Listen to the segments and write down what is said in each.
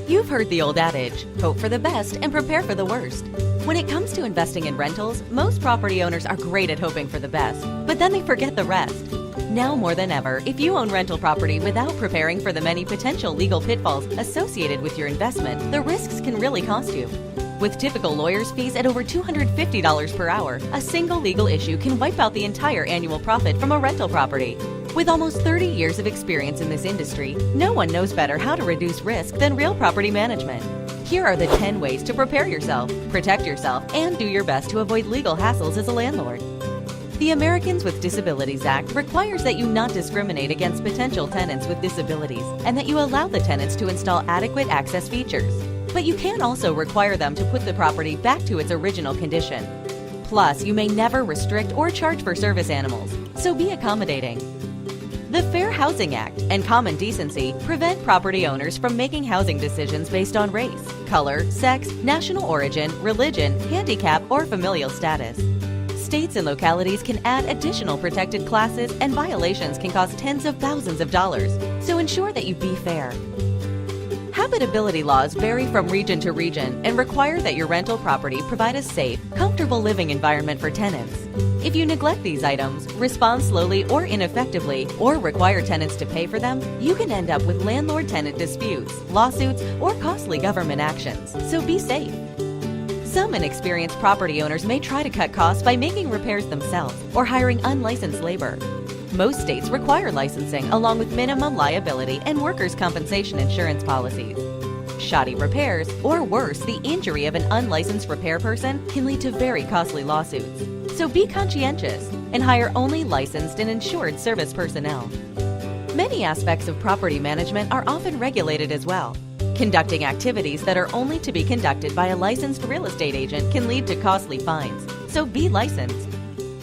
You've heard the old adage, hope for the best and prepare for the worst. When it comes to investing in rentals, most property owners are great at hoping for the best, but then they forget the rest. Now more than ever, if you own rental property without preparing for the many potential legal pitfalls associated with your investment, the risks can really cost you. With typical lawyer's fees at over $250 per hour, a single legal issue can wipe out the entire annual profit from a rental property. With almost 30 years of experience in this industry, no one knows better how to reduce risk than Real Property Management. Here are the 10 ways to prepare yourself, protect yourself, and do your best to avoid legal hassles as a landlord. The Americans with Disabilities Act requires that you not discriminate against potential tenants with disabilities and that you allow the tenants to install adequate access features. But you can also require them to put the property back to its original condition. Plus, you may never restrict or charge for service animals, so be accommodating. The Fair Housing Act and common decency prevent property owners from making housing decisions based on race, color, sex, national origin, religion, handicap, or familial status. States and localities can add additional protected classes, and violations can cost tens of thousands of dollars, so ensure that you be fair. Habitability laws vary from region to region and require that your rental property provide a safe, comfortable living environment for tenants. If you neglect these items, respond slowly or ineffectively, or require tenants to pay for them, you can end up with landlord-tenant disputes, lawsuits, or costly government actions, so be safe. Some inexperienced property owners may try to cut costs by making repairs themselves or hiring unlicensed labor. Most states require licensing along with minimum liability and workers' compensation insurance policies. Shoddy repairs, or worse, the injury of an unlicensed repair person, can lead to very costly lawsuits. So be conscientious and hire only licensed and insured service personnel. Many aspects of property management are often regulated as well. Conducting activities that are only to be conducted by a licensed real estate agent can lead to costly fines, so be licensed.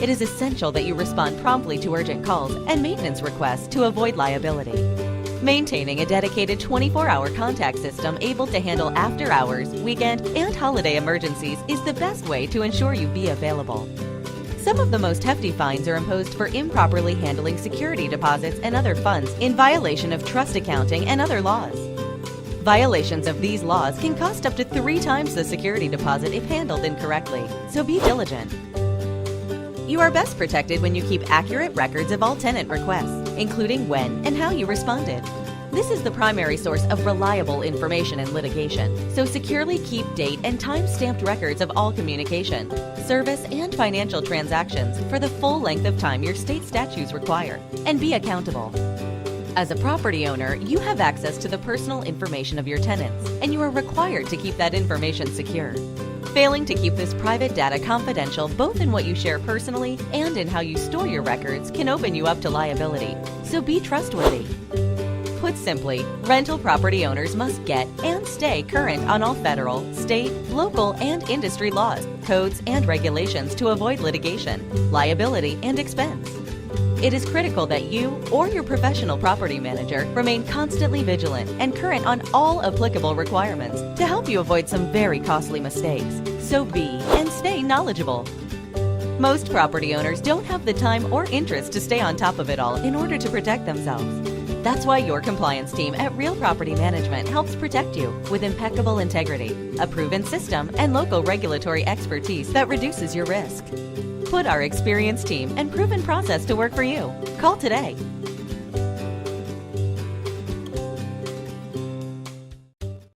It is essential that you respond promptly to urgent calls and maintenance requests to avoid liability. Maintaining a dedicated 24-hour contact system able to handle after-hours, weekend, and holiday emergencies is the best way to ensure you be available. Some of the most hefty fines are imposed for improperly handling security deposits and other funds in violation of trust accounting and other laws. Violations of these laws can cost up to 3 times the security deposit if handled incorrectly, so be diligent. You are best protected when you keep accurate records of all tenant requests, including when and how you responded. This is the primary source of reliable information in litigation, so securely keep date and time-stamped records of all communication, service, and financial transactions for the full length of time your state statutes require, and be accountable. As a property owner, you have access to the personal information of your tenants, and you are required to keep that information secure. Failing to keep this private data confidential both in what you share personally and in how you store your records can open you up to liability, so be trustworthy. Put simply, rental property owners must get and stay current on all federal, state, local, and industry laws, codes, and regulations to avoid litigation, liability, and expense. It is critical that you or your professional property manager remain constantly vigilant and current on all applicable requirements to help you avoid some very costly mistakes. So be and stay knowledgeable. Most property owners don't have the time or interest to stay on top of it all in order to protect themselves. That's why your compliance team at Real Property Management helps protect you with impeccable integrity, a proven system, and local regulatory expertise that reduces your risk. Put our experienced team and proven process to work for you. Call today.